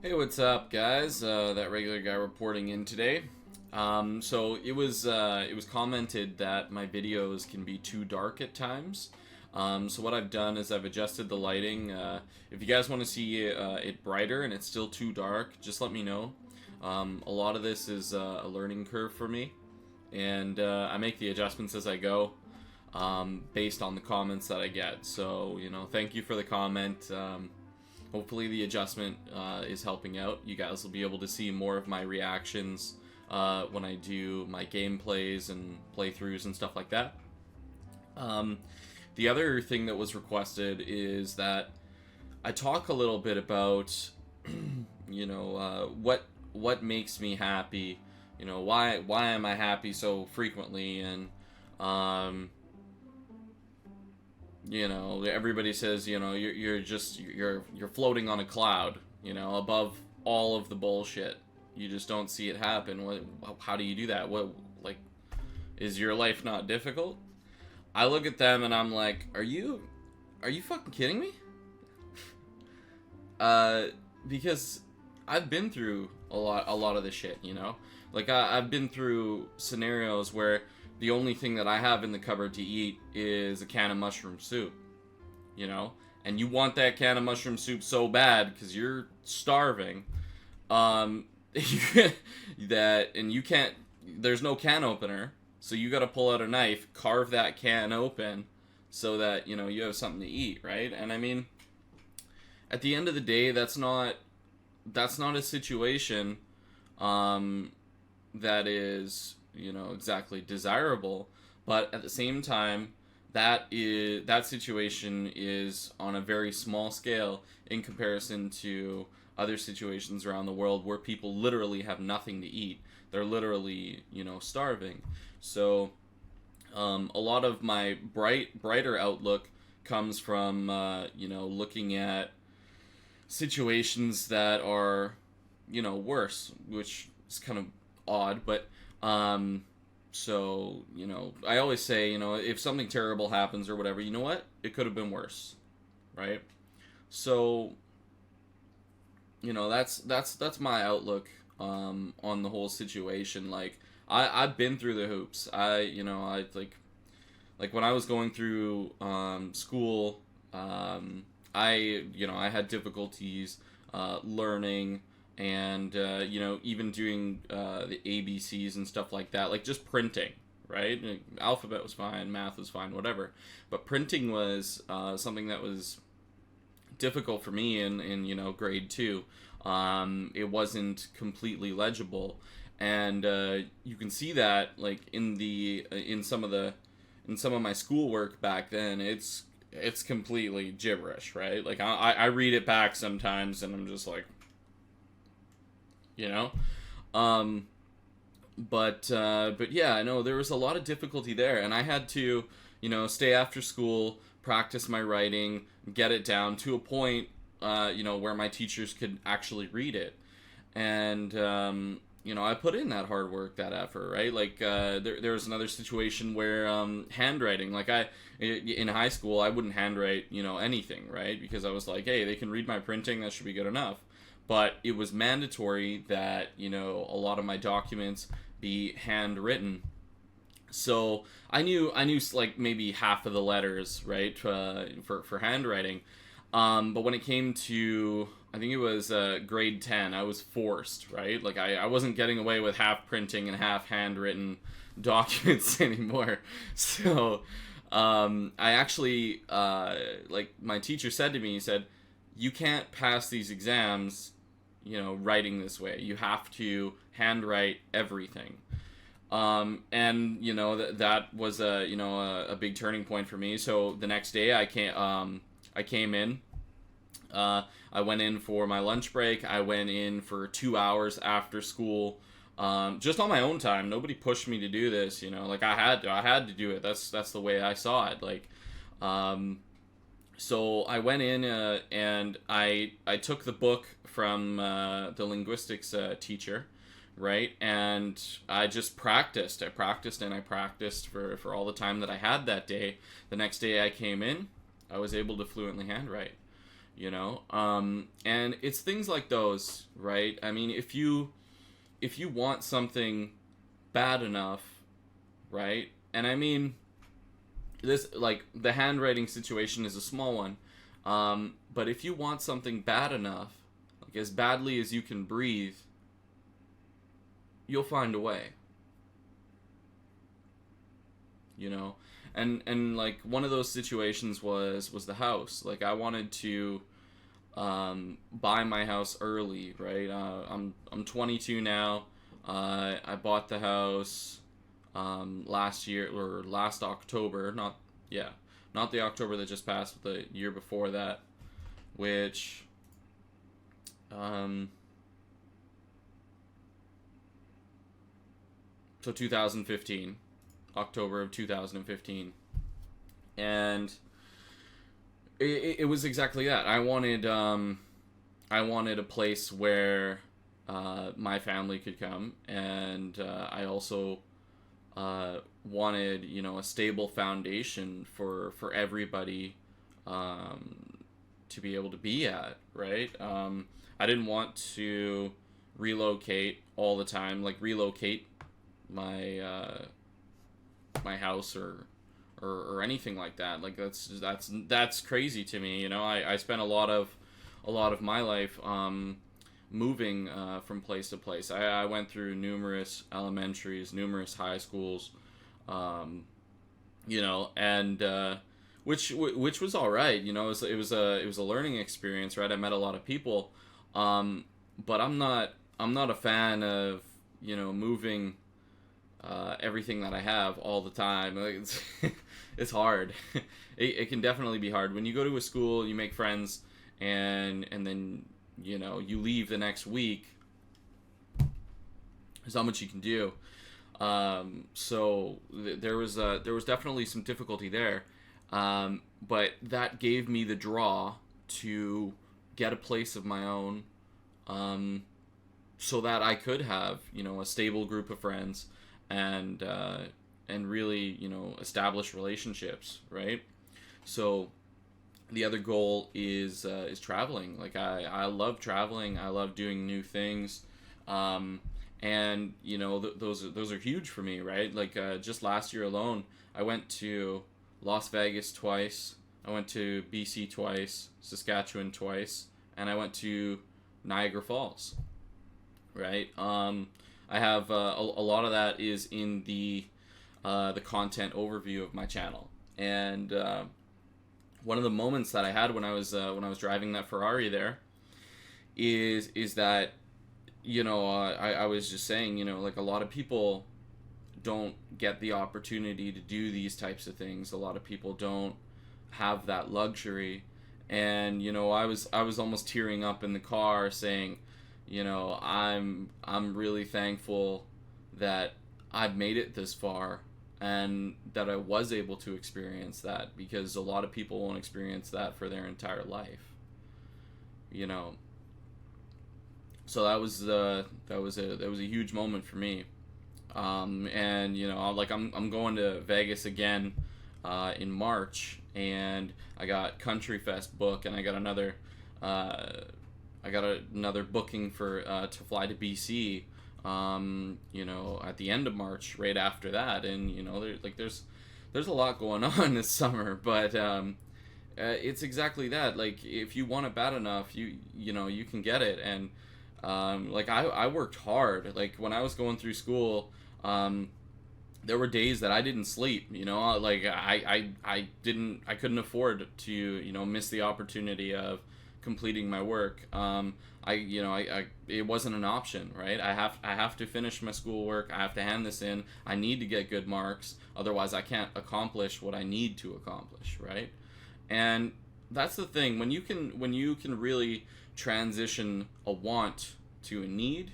Hey, what's up, guys? That regular guy reporting in today. So it was commented that my videos can be too dark at times. So what I've done is I've adjusted the lighting. If you guys want to see it brighter and it's still too dark, just let me know. A lot of this is a learning curve for me, and I make the adjustments as I go, based on the comments that I get. So thank you for the comment. Hopefully the adjustment is helping out. You guys will be able to see more of my reactions when I do my gameplays and playthroughs and stuff like that. The other thing that was requested is that I talk a little bit about, what makes me happy. Why am I happy so frequently, and um, everybody says, you're floating on a cloud, above all of the bullshit. You just don't see it happen. How do you do that? Like, is your life not difficult? I look at them and I'm like, are you fucking kidding me? Because I've been through a lot of this shit. Like I've been through scenarios where the only thing that I have in the cupboard to eat is a can of mushroom soup, and you want that can of mushroom soup so bad because you're starving, um, and you can't, there's no can opener, so you got to pull out a knife, carve that can open, so that you have something to eat, right? And I mean, at the end of the day, that's not a situation that is exactly desirable, but at the same time, that situation is on a very small scale in comparison to other situations around the world where people literally have nothing to eat. They're literally starving. So a lot of my brighter outlook comes from looking at situations that are worse, which is kind of odd, but so I always say, if something terrible happens or whatever, you know what, it could have been worse, right? So that's my outlook on the whole situation. Like, I've been through the hoops. I like when I was going through school, I had difficulties learning, and even doing the ABCs and stuff like that, like just printing, right? Like, alphabet was fine, math was fine, whatever, but printing was something that was difficult for me in grade 2. It wasn't completely legible, and you can see that, like, in some of my schoolwork back then. It's completely gibberish, right? Like, I read it back sometimes and I'm just like, you know um but yeah, I know there was a lot of difficulty there, and I had to stay after school, practice my writing, get it down to a point where my teachers could actually read it. And I put in that hard work, that effort, right? Like, there was another situation where handwriting, like, in high school I wouldn't handwrite anything, right? Because I was like, hey, they can read my printing, that should be good enough. But it was mandatory that a lot of my documents be handwritten. So I knew like maybe half of the letters, right, for handwriting. But when it came to, I think it was grade 10, I was forced, right? Like, I wasn't getting away with half printing and half handwritten documents anymore. So I actually, like, my teacher said to me, he said, you can't pass these exams writing this way. You have to handwrite everything. And that was a big turning point for me. So the next day I came in. I went in for my lunch break. I went in for 2 hours after school, just on my own time. Nobody pushed me to do this. Like, I had to do it. That's the way I saw it. Like, so I went in, and I took the book from the linguistics teacher, right? And I just practiced. I practiced and I practiced for all the time that I had that day. The next day I came in, I was able to fluently handwrite. And it's things like those, right? I mean, if you want something bad enough, right? And I mean, this, like, the handwriting situation is a small one, but if you want something bad enough, like as badly as you can breathe, you'll find a way, you know. And like, one of those situations was the house. Like, I wanted to buy my house early, right? I'm 22 now. I bought the house last year, or last October. Not the October that just passed, but the year before that, which so 2015, October of 2015, and it was exactly that. I wanted a place where my family could come, and I also wanted, a stable foundation for everybody to be able to be at, right? I didn't want to relocate all the time, like relocate my my house or anything like that. Like, that's crazy to me. I spent a lot of my life moving from place to place. I went through numerous elementaries, numerous high schools, and which was all right. It was a learning experience, right? I met a lot of people, but I'm not a fan of moving everything that I have all the time. Like, it's hard. It can definitely be hard when you go to a school, you make friends, and then you leave the next week. There's not much you can do. So there was definitely some difficulty there, but that gave me the draw to get a place of my own, so that I could have a stable group of friends, and really establish relationships, right? So the other goal is traveling. Like, I love traveling. I love doing new things, and those are huge for me, right? Like, just last year alone, I went to Las Vegas twice. I went to BC twice, Saskatchewan twice, and I went to Niagara Falls, right? I have a lot of that is in the content overview of my channel, and one of the moments that I had when I was driving that Ferrari there is that I was just saying, like, a lot of people don't get the opportunity to do these types of things. A lot of people don't have that luxury, and I was almost tearing up in the car saying, I'm really thankful that I've made it this far, and that I was able to experience that, because a lot of people won't experience that for their entire life. So that was a huge moment for me. And like, I'm going to Vegas again in March, and I got Country Fest book, and I got another booking for to fly to BC, at the end of March, right after that. And there's a lot going on this summer, but it's exactly that. Like, if you want it bad enough, you can get it. And like, I worked hard. Like, when I was going through school, there were days that I didn't sleep. Like, I couldn't afford to miss the opportunity of completing my work. It wasn't an option, right? I have to finish my schoolwork. I have to hand this in. I need to get good marks, otherwise I can't accomplish what I need to accomplish, right? And that's the thing, when you can really transition a want to a need,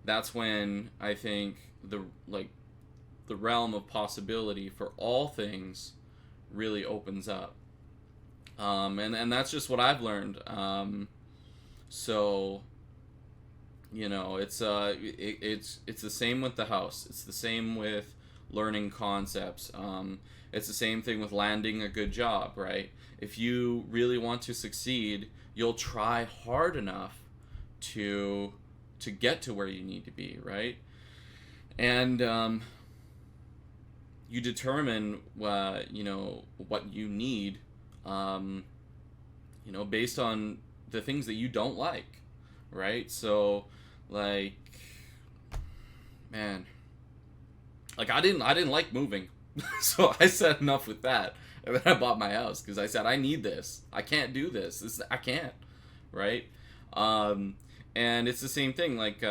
that's when I think the realm of possibility for all things really opens up. And that's just what I've learned. So it's the same with the house. It's the same with learning concepts. It's the same thing with landing a good job, right? If you really want to succeed, you'll try hard enough to get to where you need to be, right? And you determine what you need, based on the things that you don't like, right? So, like, man, like I didn't like moving, so I said enough with that, and then I bought my house because I said I need this. I can't do this. I can't, right? And it's the same thing, like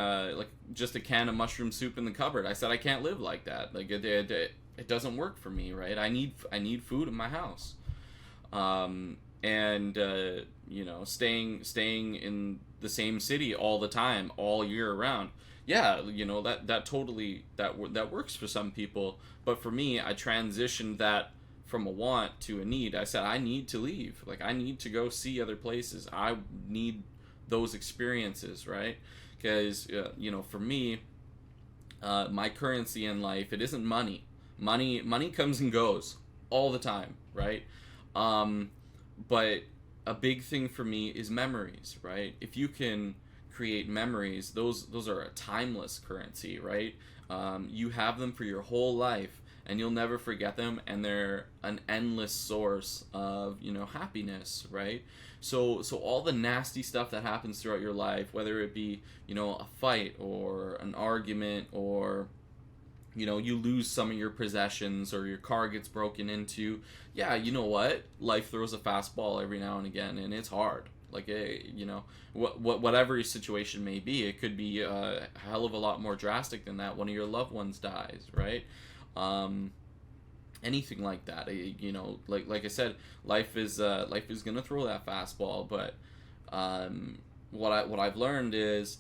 just a can of mushroom soup in the cupboard. I said I can't live like that. Like it doesn't work for me, right? I need food in my house. And staying in the same city all the time, all year round. Yeah, that totally that works for some people, but for me, I transitioned that from a want to a need. I said I need to leave. Like I need to go see other places. I need those experiences, right? Because for me, my currency in life, it isn't money. Money comes and goes all the time, right? But a big thing for me is memories, right? If you can create memories, those are a timeless currency, right? You have them for your whole life, and you'll never forget them, and they're an endless source of happiness, right? So all the nasty stuff that happens throughout your life, whether it be a fight or an argument, or you lose some of your possessions, or your car gets broken into, yeah, you know what? Life throws a fastball every now and again, and it's hard. Like, whatever your situation may be, it could be a hell of a lot more drastic than that. One of your loved ones dies, right? Anything like that. Like I said, life is gonna throw that fastball. But what I've learned is,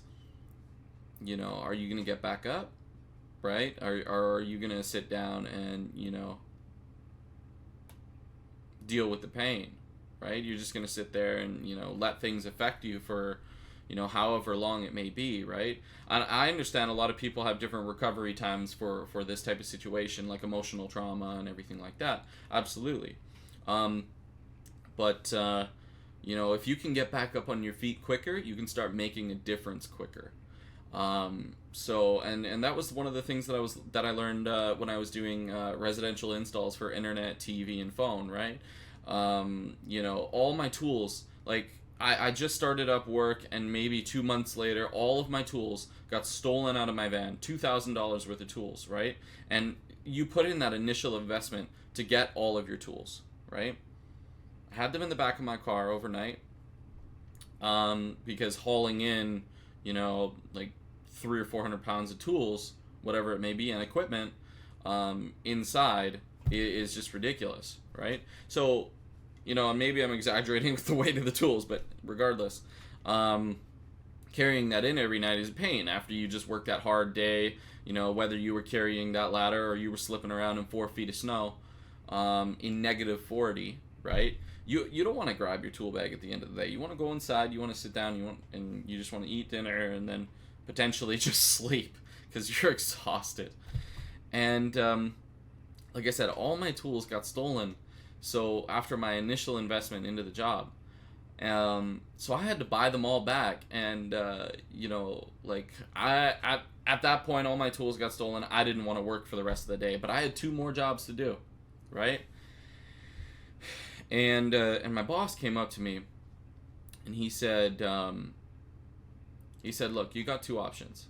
are you gonna get back up? Right? Or are you going to sit down and, deal with the pain, right? You're just going to sit there and, let things affect you for, however long it may be, right? I understand a lot of people have different recovery times for this type of situation, like emotional trauma and everything like that. Absolutely. But if you can get back up on your feet quicker, you can start making a difference quicker. So that was one of the things that I learned when I was doing residential installs for internet, TV, and phone, right? All my tools, like I just started up work, and maybe 2 months later, all of my tools got stolen out of my van, $2,000 worth of tools, right? And you put in that initial investment to get all of your tools, right? I had them in the back of my car overnight, because hauling in, like 300 or 400 pounds of tools, whatever it may be, and equipment inside is just ridiculous, right? So, maybe I'm exaggerating with the weight of the tools, but regardless, carrying that in every night is a pain after you just work that hard day, whether you were carrying that ladder or you were slipping around in 4 feet of snow in negative 40, right? You don't want to grab your tool bag at the end of the day. You want to go inside, you want to sit down, and you just want to eat dinner and then potentially just sleep because you're exhausted. And like I said, all my tools got stolen. So after my initial investment into the job, so I had to buy them all back. And at that point, all my tools got stolen. I didn't want to work for the rest of the day, but I had 2 more jobs to do, right? And my boss came up to me, and he said, look, you got 2 options.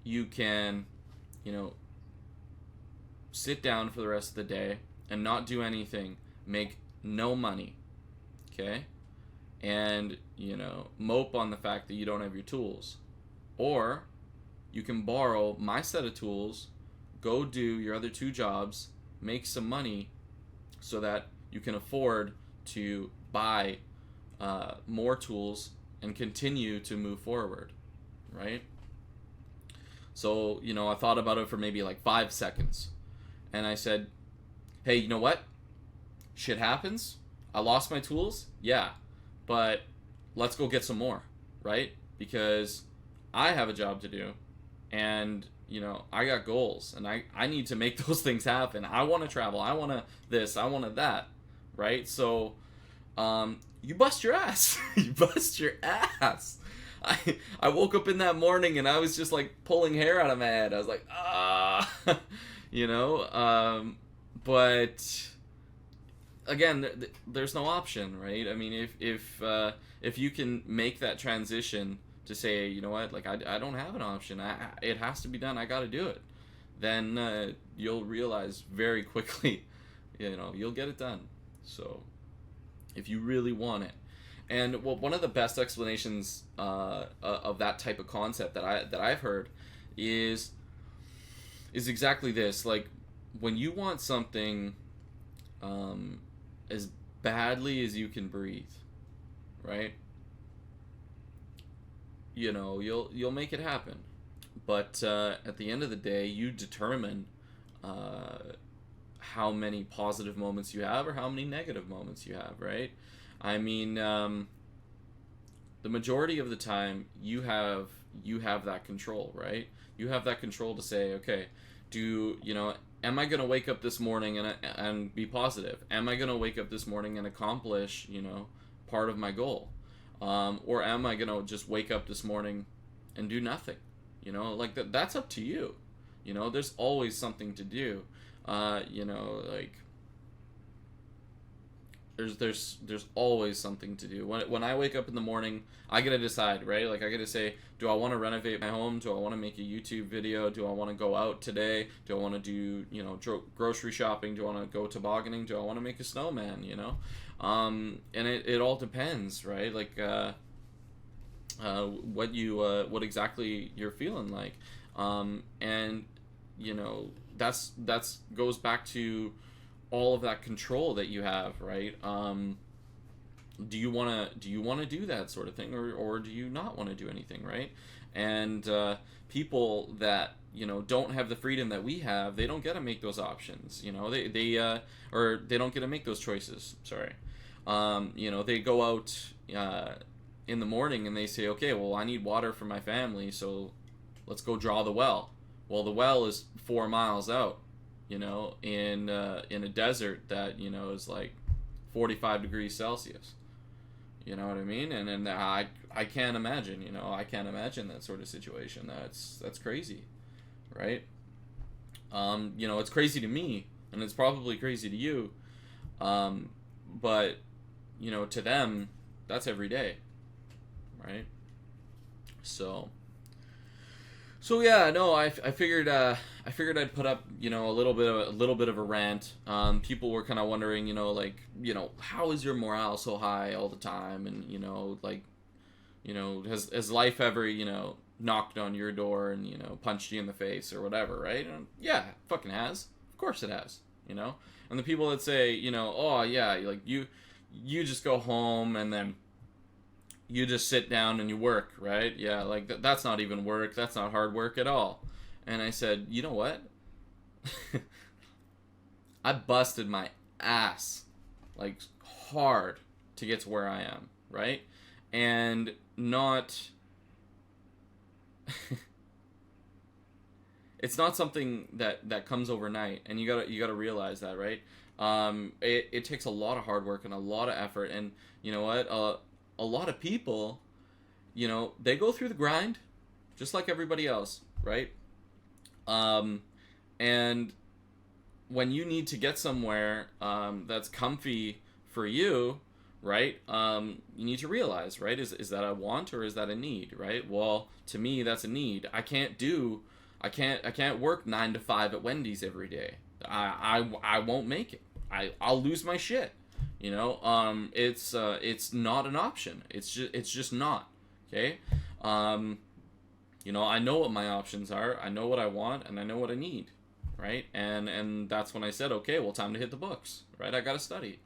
You can, sit down for the rest of the day and not do anything, make no money, okay? And, mope on the fact that you don't have your tools. Or you can borrow my set of tools, go do your other 2 jobs, make some money so that you can afford to buy more tools and continue to move forward, right? So, I thought about it for maybe like 5 seconds. And I said, hey, you know what? Shit happens. I lost my tools. Yeah. But let's go get some more, right? Because I have a job to do. And I got goals, and I need to make those things happen. I want to travel. I want to this. I want to that. Right? So, you bust your ass. You bust your ass. I woke up in that morning and I was just like pulling hair out of my head. I was like, you know. But again, there's no option, right? I mean, if you can make that transition to say, you know what, like I don't have an option. It has to be done. I got to do it. Then you'll realize very quickly, you'll get it done. So if you really want it. And well, one of the best explanations of that type of concept that I've heard is exactly this. Like, when you want something as badly as you can breathe, right? You'll make it happen. But at the end of the day, you determine how many positive moments you have or how many negative moments you have, right? I mean, the majority of the time you have that control, right? You have that control to say, okay, am I gonna wake up this morning and be positive? Am I gonna wake up this morning and accomplish, part of my goal? Or am I gonna just wake up this morning and do nothing? Like that's up to you. There's always something to do. Like there's always something to do. When I wake up in the morning, I gotta decide, right? Like I gotta say, do I want to renovate my home? Do I want to make a YouTube video? Do I want to go out today? Do I want to do grocery shopping? Do I want to go tobogganing? Do I want to make a snowman? And it all depends, right? Like what exactly you're feeling like, and that's goes back to all of that control that you have, right? Do you want to do that sort of thing, or do you not want to do anything, right? And people that don't have the freedom that we have, they don't get to make those options. Or they don't get to make those choices. Sorry. They go out in the morning and they say, okay, well, I need water for my family, so let's go draw the well. Well, the well is 4 miles out, in a desert that is like 45 degrees Celsius. You know what I mean? And I can't imagine. I can't imagine that sort of situation. That's crazy, right? It's crazy to me, and it's probably crazy to you, but to them, that's every day, right? So yeah, no, I figured I'd put up a little bit of a rant. People were kind of wondering, how is your morale so high all the time, and has life ever knocked on your door and punched you in the face or whatever, right? And yeah, it fucking has. Of course it has. And the people that say oh yeah, like you just go home and then you just sit down and you work, right? Yeah, like that's not even work. That's not hard work at all. And I said, you know what? I busted my ass, like, hard to get to where I am, right? And not... it's not something that comes overnight, and you gotta realize that, right? It takes a lot of hard work and a lot of effort, and you know what? A lot of people, they go through the grind, just like everybody else, right? And when you need to get somewhere that's comfy for you, right? You need to realize, right? Is that a want or is that a need, right? Well, to me, that's a need. I can't work 9 to 5 at Wendy's every day. I won't make it. I'll lose my shit. It's not an option. It's just not. Okay. I know what my options are. I know what I want, and I know what I need. Right. And that's when I said, okay, well, time to hit the books. Right. I gotta study.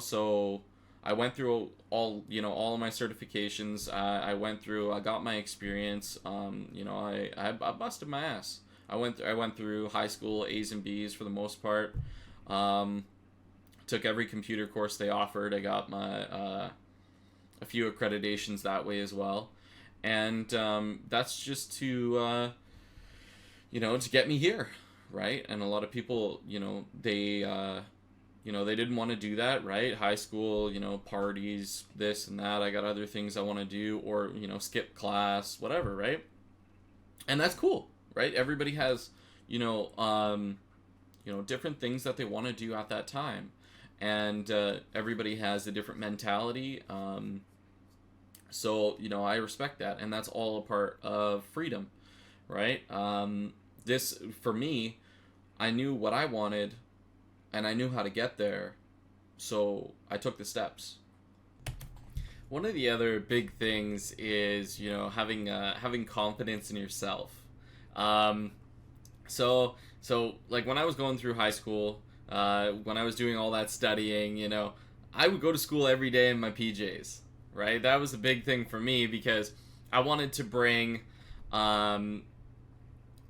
So I went through all of my certifications. I got my experience. I busted my ass. I went through high school A's and B's for the most part. Took every computer course they offered. I got my a few accreditations that way as well, and that's just to to get me here, right? And a lot of people, they didn't want to do that, right? High school, parties, this and that. I got other things I want to do, or, skip class, whatever, right? And that's cool, right? Everybody has, different things that they want to do at that time. And everybody has a different mentality. So, I respect that. And that's all a part of freedom, right? This, for me, I knew what I wanted and I knew how to get there. So I took the steps. One of the other big things is, having confidence in yourself. Um, so like when I was going through high school, when I was doing all that studying, I would go to school every day in my PJs, right? That was a big thing for me because I wanted to bring um,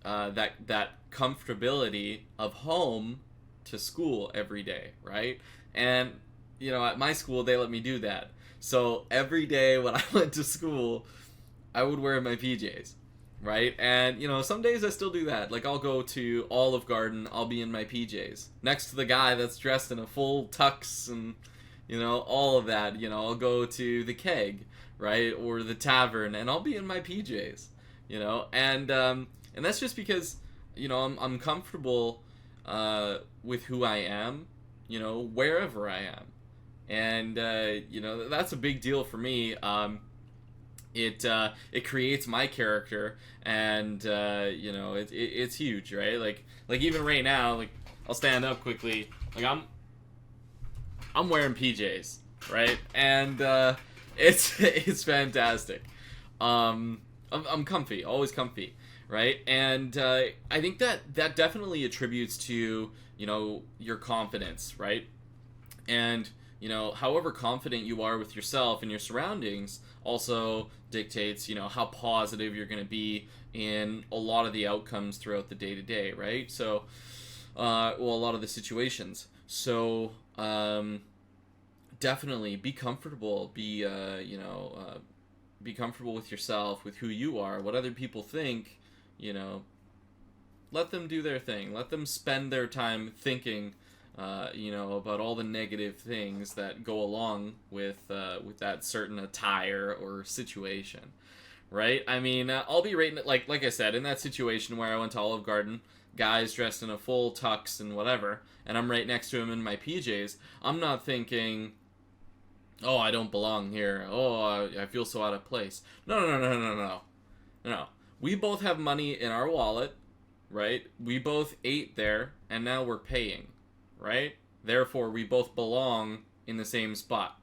that comfortability of home to school every day, right? And at my school they let me do that. So every day when I went to school, I would wear my PJs, right? And some days I still do that. Like I'll go to Olive Garden, I'll be in my PJs next to the guy that's dressed in a full tux and all of that. I'll go to the Keg, right, or the tavern, and I'll be in my PJs, and that's just because I'm comfortable with who I am, wherever I am, and that's a big deal for me. It creates my character, and it's huge, right? Like even right now, like I'll stand up quickly, like I'm wearing PJs, right, and it's fantastic. I'm comfy, always comfy, right, and I think that definitely attributes to your confidence, right, and however confident you are with yourself and your surroundings also dictates how positive you're going to be in a lot of the outcomes throughout the day to day, right? So a lot of the situations. So definitely be comfortable, be comfortable with yourself, with who you are. What other people think, let them do their thing, let them spend their time thinking about all the negative things that go along with that certain attire or situation, right? I mean, I'll be right like I said, in that situation where I went to Olive Garden, guys dressed in a full tux and whatever, and I'm right next to him in my PJs. I'm not thinking, oh, I don't belong here. Oh, I feel so out of place. No, no, no, no, no, no, no. We both have money in our wallet, right? We both ate there, and now we're paying, right? Therefore, we both belong in the same spot.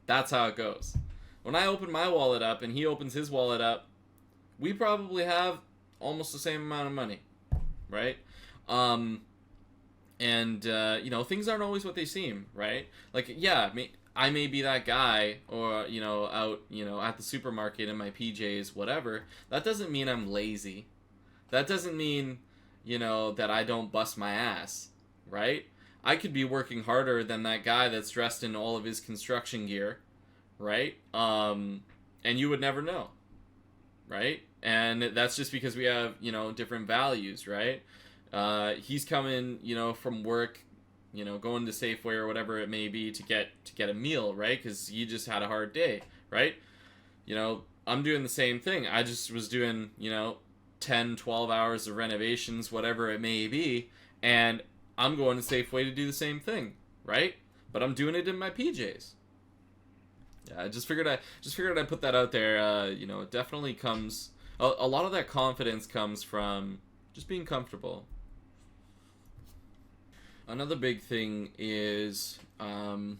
That's how it goes. When I open my wallet up and he opens his wallet up, we probably have almost the same amount of money, right? Things aren't always what they seem, right? Like, yeah, I may be that guy, or out at the supermarket in my PJs, whatever. That doesn't mean I'm lazy. That doesn't mean that I don't bust my ass, right? I could be working harder than that guy that's dressed in all of his construction gear, right? And you would never know, right? And that's just because we have different values, right? He's coming from work, going to Safeway or whatever it may be to get a meal, right? Because he just had a hard day, right? I'm doing the same thing. I just was doing 10, 12 hours of renovations, whatever it may be, and I'm going to Safeway to do the same thing, right? But I'm doing it in my PJs. Yeah, I just figured I'd put that out there. It definitely comes. A lot of that confidence comes from just being comfortable. Another big thing is, not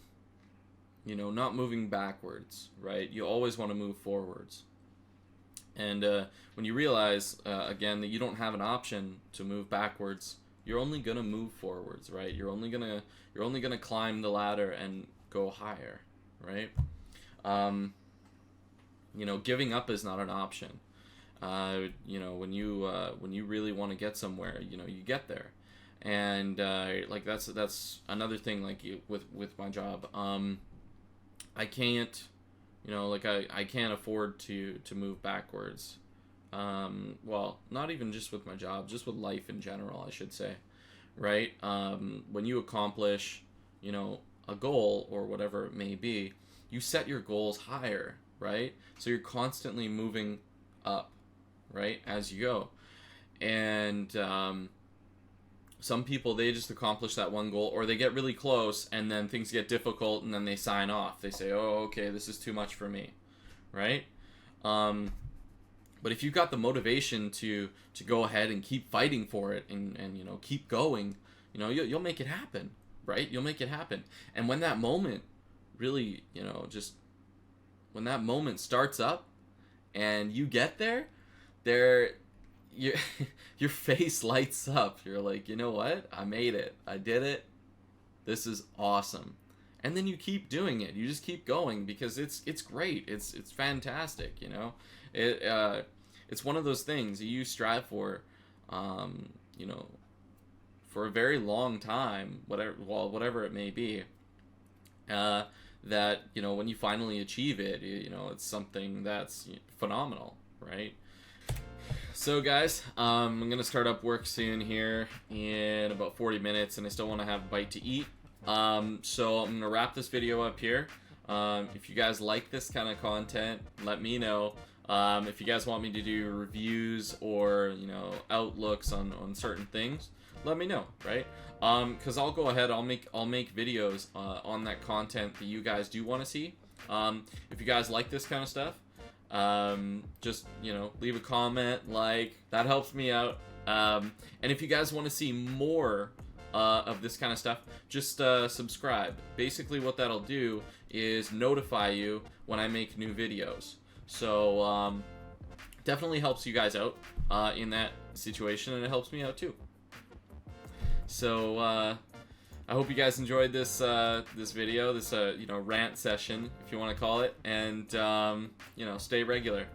moving backwards, right? You always want to move forwards. And when you realize, again, that you don't have an option to move backwards, you're only gonna move forwards, right? You're only gonna climb the ladder and go higher, right? Giving up is not an option. When you really want to get somewhere, you get there, and that's another thing. Like with my job, I can't, I can't afford to move backwards. well, not even just with my job, just with life in general, I should say, right? When you accomplish, you know, a goal or whatever it may be, you set your goals higher, right? So you're constantly moving up, right, as you go. And some people, they just accomplish that one goal, or they get really close and then things get difficult and then they sign off. They say, oh, okay, this is too much for me, right? But if you've got the motivation to go ahead and keep fighting for it and you know, keep going, you know, you'll make it happen, right? You'll make it happen. And when that moment really, you know, just when that moment starts up and you get there, your your face lights up. You're like, you know what? I made it. I did it. This is awesome. And then you keep doing it. You just keep going because it's great. It's fantastic, you know. It's one of those things that you strive for, you know, for a very long time, whatever it may be. That, you know, when you finally achieve it, you know, it's something that's phenomenal, right? So guys, I'm gonna start up work soon here in about 40 minutes, and I still want to have a bite to eat. So I'm gonna wrap this video up here. If you guys like this kind of content, let me know. If you guys want me to do reviews or, you know, outlooks on certain things, let me know, right? Because I'll go ahead, I'll make videos on that content that you guys do want to see. If you guys like this kind of stuff, just, you know, leave a comment, like, that helps me out. And if you guys want to see more of this kind of stuff, just subscribe. Basically what that'll do is notify you when I make new videos. So definitely helps you guys out in that situation, and it helps me out too. So I hope you guys enjoyed this this video, this you know, rant session, if you want to call it, and you know, stay regular.